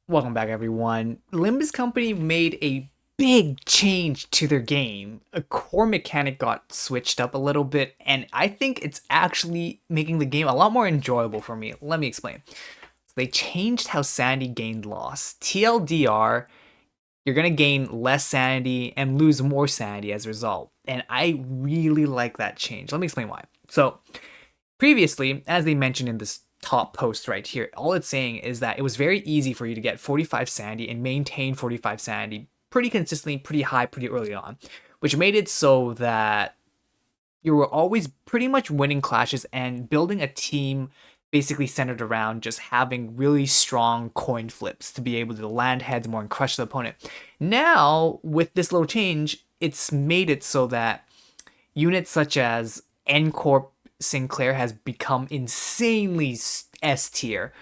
Welcome back, everyone. Limbus Company made a big change to their game. A core mechanic got switched up a little bit, and I think it's actually making the game a lot more enjoyable for me. Let me explain. So they changed how sanity gained loss. TLDR, you're gonna gain less sanity and lose more sanity as a result. And I really like that change. Let me explain why. So previously, as they mentioned in this top post right here, all it's saying is that it was very easy for you to get 45 sanity and maintain 45 sanity pretty consistently, pretty high, pretty early on, which made it so that you were always pretty much winning clashes and building a team basically centered around just having really strong coin flips to be able to land heads more and crush the opponent. Now, with this little change, it's made it so that units such as N Corp Sinclair has become insanely S tier,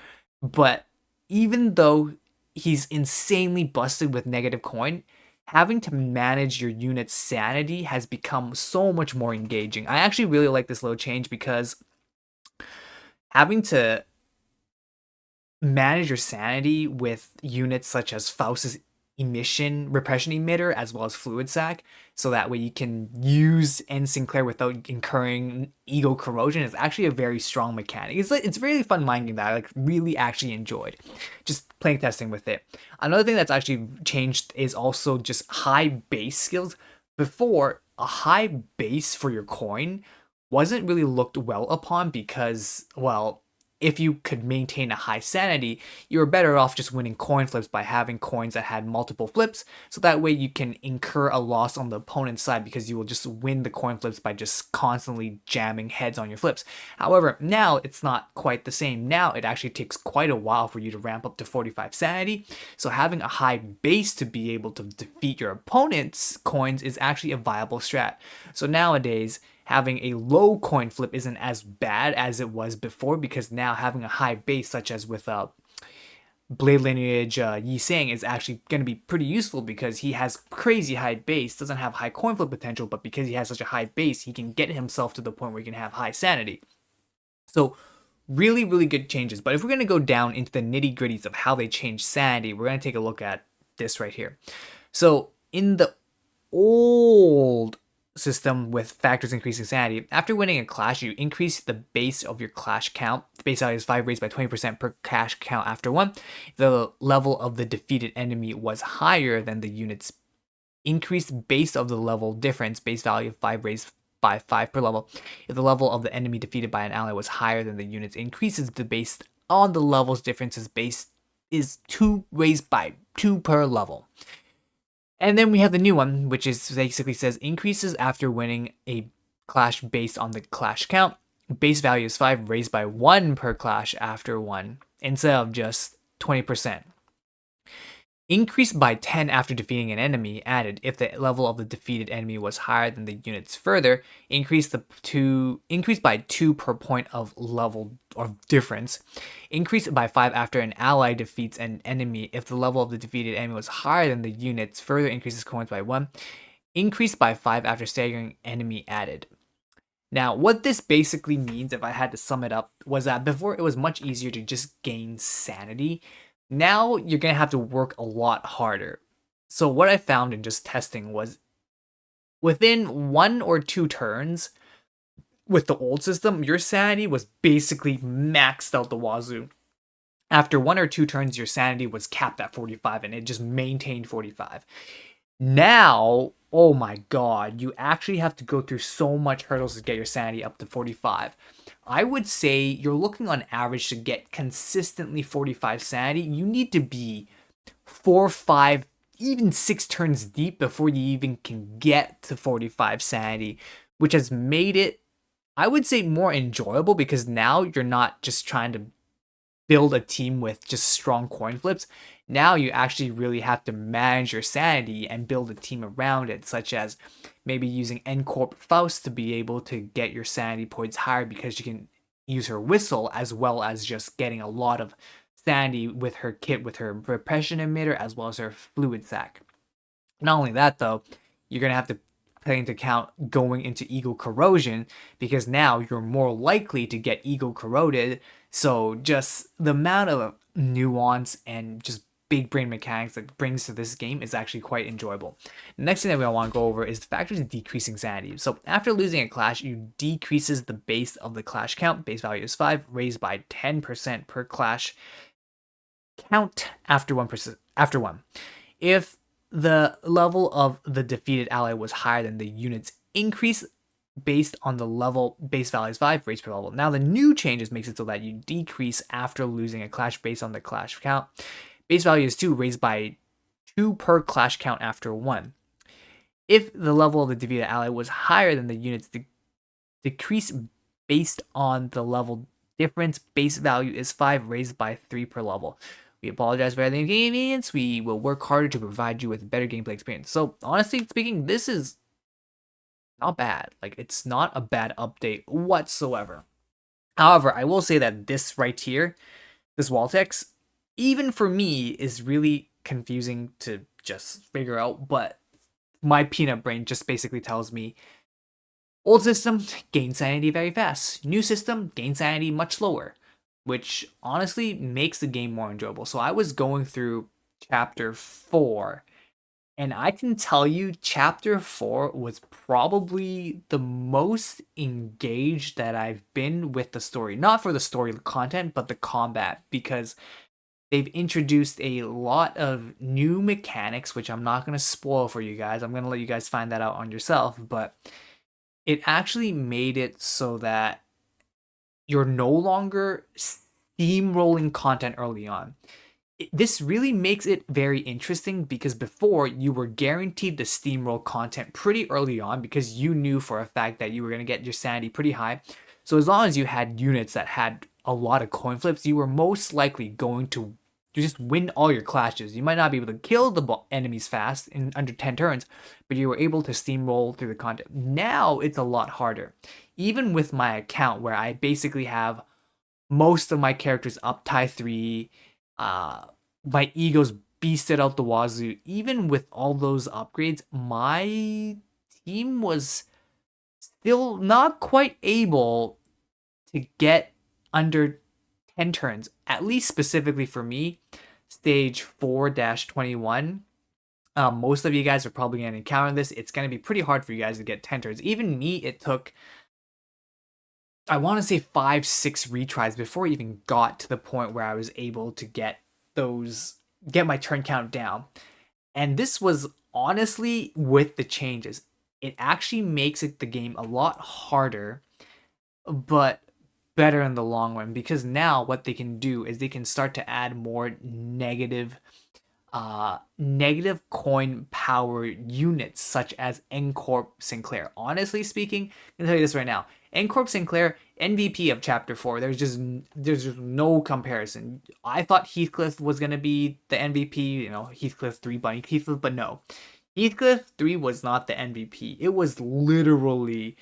but even though he's insanely busted with negative coin, having to manage your unit's sanity has become so much more engaging. I actually really like this little change because having to manage your sanity with units such as Faust's emission repression emitter as well as fluid sac, so that way you can use N Sinclair without incurring ego corrosion is actually a very strong mechanic. It's really fun mind game that I really actually enjoyed just playing testing with it. Another thing that's actually changed is also just high base skills. Before, a high base for your coin wasn't really looked well upon because, well, if you could maintain a high sanity, you were better off just winning coin flips by having coins that had multiple flips, so that way you can incur a loss on the opponent's side because you will just win the coin flips by just constantly jamming heads on your flips. However, now it's not quite the same. Now it actually takes quite a while for you to ramp up to 45 sanity, so having a high base to be able to defeat your opponent's coins is actually a viable strat. So nowadays, having a low coin flip isn't as bad as it was before, because now having a high base such as with Blade Lineage Yi Sang is actually going to be pretty useful because he has crazy high base, doesn't have high coin flip potential, but because he has such a high base, he can get himself to the point where he can have high sanity. So really, really good changes. But if we're going to go down into the nitty gritties of how they change sanity, we're going to take a look at this right here. So in the old system with factors increasing sanity, after winning a clash, you increase the base of your clash count. The base value is 5 raised by 20% per clash count after one. The level of the defeated enemy was higher than the unit's increased base of the level difference, base value of 5 raised by 5 per level. If the level of the enemy defeated by an ally was higher than the unit's increases, the base on the level's differences base is 2 raised by 2 per level. And then we have the new one, which is basically says increases after winning a clash based on the clash count. Base value is 5, raised by 1 per clash after 1, instead of just 20%. Increased by 10 after defeating an enemy, added if the level of the defeated enemy was higher than the units further. Increased by 2 per point of level or difference. Increased by 5 after an ally defeats an enemy if the level of the defeated enemy was higher than the units. Further increases coins by 1. Increased by 5 after staggering enemy added. Now, what this basically means, if I had to sum it up, was that before it was much easier to just gain sanity. Now you're going to have to work a lot harder. So what I found in just testing was within 1 or 2 turns with the old system, your sanity was basically maxed out the wazoo. After 1 or 2 turns, your sanity was capped at 45 and it just maintained 45. Now, oh my god, you actually have to go through so much hurdles to get your sanity up to 45. I would say you're looking on average to get consistently 45 sanity. You need to be 4, 5, even 6 turns deep before you even can get to 45 sanity, which has made it, I would say, more enjoyable because now you're not just trying to build a team with just strong coin flips. Now you actually really have to manage your sanity and build a team around it, such as maybe using N Corp Faust to be able to get your sanity points higher because you can use her whistle, as well as just getting a lot of sanity with her kit with her repression emitter as well as her fluid sac. Not only that though, you're gonna have to take into account going into ego corrosion because now you're more likely to get ego corroded. So just the amount of nuance and just big brain mechanics that brings to this game is actually quite enjoyable. The next thing that we want to go over is the factors of decreasing sanity. So after losing a clash, you decreases the base of the clash count. Base value is 5, raised by 10% per clash count after 1%. After 1. If the level of the defeated ally was higher than the unit's increase based on the level, base value is 5, raised per level. Now the new changes makes it so that you decrease after losing a clash based on the clash count. Base value is 2, raised by 2 per clash count after 1. If the level of the defeated ally was higher than the unit's decrease based on the level difference, base value is 5, raised by 3 per level. We apologize for the inconvenience. We will work harder to provide you with a better gameplay experience. So honestly speaking, this is not bad. Like, it's not a bad update whatsoever. However, I will say that this right here, this wall text, even for me, is really confusing to just figure out, but my peanut brain just basically tells me old system, gain sanity very fast. New system, gain sanity much slower, which honestly makes the game more enjoyable. So I was going through chapter 4, and I can tell you chapter 4 was probably the most engaged that I've been with the story. Not for the story content, but the combat, because they've introduced a lot of new mechanics, which I'm not going to spoil for you guys. I'm going to let you guys find that out on yourself, but it actually made it so that you're no longer steamrolling content early on. This really makes it very interesting because before you were guaranteed to steamroll content pretty early on because you knew for a fact that you were going to get your sanity pretty high. So as long as you had units that had a lot of coin flips, you were most likely going to just win all your clashes. You might not be able to kill the enemies fast in under 10 turns, but you were able to steamroll through the content. Now it's a lot harder. Even with my account where I basically have most of my characters up tie 3, my ego's beasted out the wazoo. Even with all those upgrades, my team was still not quite able to get under 10 turns, at least specifically for me, stage 4-21. Most of you guys are probably going to encounter this. It's going to be pretty hard for you guys to get 10 turns. Even me, it took, I want to say 5-6 retries before I even got to the point where I was able to get my turn count down. And this was honestly with the changes. It actually makes the game a lot harder, but better in the long run, because now what they can do is they can start to add more negative coin power units such as N-Corp Sinclair. Honestly speaking, I can tell you this right now. N-Corp Sinclair, MVP of Chapter 4. There's just no comparison. I thought Heathcliff was going to be the MVP, Heathcliff 3, Bunny Heathcliff, but no. Heathcliff 3 was not the MVP. It was literally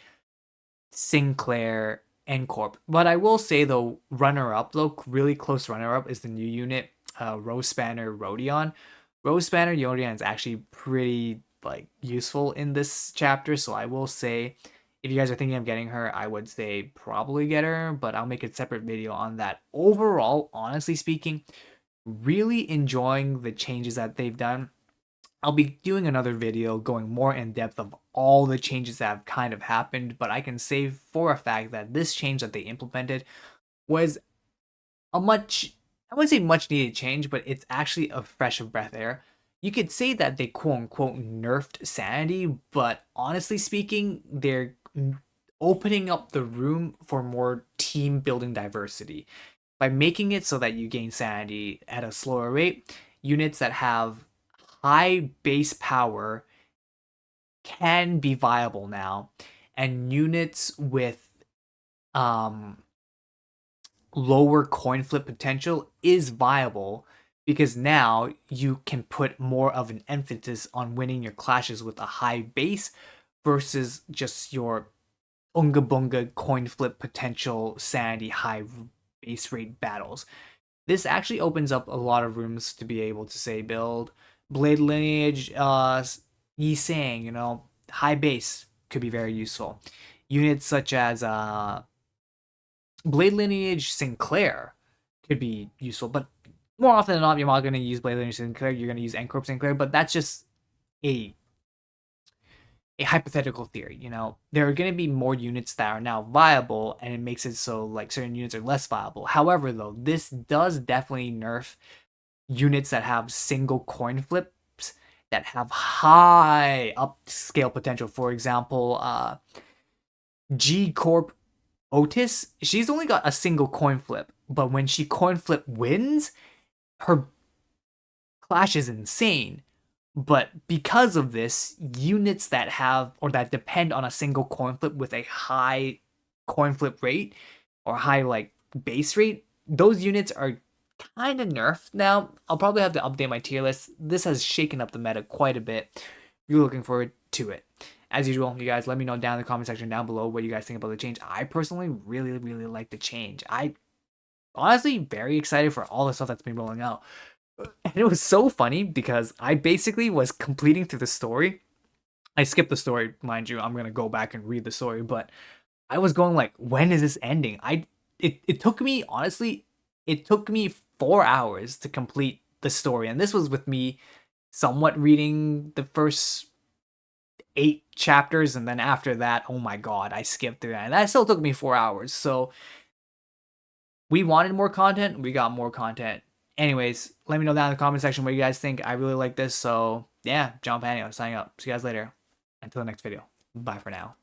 Sinclair N-Corp. But I will say, though, runner-up, though, really close runner-up is the new unit, Rose Spanner Rodion. Rose Spanner Rodion is actually pretty useful in this chapter, so I will say if you guys are thinking of getting her, I would say probably get her, but I'll make a separate video on that. Overall, honestly speaking, really enjoying the changes that they've done. I'll be doing another video going more in depth of all the changes that have kind of happened, but I can say for a fact that this change that they implemented was a much, I wouldn't say much needed change, but it's actually a fresh of breath air. You could say that they quote unquote nerfed sanity, but honestly speaking, they're opening up the room for more team building diversity by making it so that you gain sanity at a slower rate. Units that have high base power can be viable now, and units with lower coin flip potential is viable because now you can put more of an emphasis on winning your clashes with a high base versus just your unga bunga coin flip potential sanity high base rate battles. This actually opens up a lot of rooms to be able to say build Blade Lineage, Yi Sang, high base could be very useful. Units such as Blade Lineage Sinclair could be useful, but more often than not, you're not going to use Blade Lineage Sinclair, you're going to use Encorp Sinclair, but that's just a hypothetical theory. You know, there are going to be more units that are now viable, and it makes it so like certain units are less viable. However, though, this does definitely nerf units that have single coin flips that have high upscale potential. For example, G Corp Otis, she's only got a single coin flip, but when she coin flip wins, her clash is insane. But because of this, units that have or that depend on a single coin flip with a high coin flip rate or high like base rate, those units are kind of nerfed now. I'll probably have to update my tier list. This has shaken up the meta quite a bit. Really looking forward to it. As usual, you guys let me know down in the comment section down below what you guys think about the change. I personally really like the change. I honestly very excited for all the stuff that's been rolling out. And it was so funny because I basically was completing through the story. I skipped the story, mind you. I'm gonna go back and read the story, but I was going like, when is this ending? It took me honestly, it took me 4 hours to complete the story, and this was with me somewhat reading the first 8 chapters, and then after that, oh my god, I skipped through that, and that still took me 4 hours. So we wanted more content, we got more content. Anyways, let me know down in the comment section what you guys think. I really like this, so yeah, John Panio signing up. See you guys later. Until the next video. Bye for now.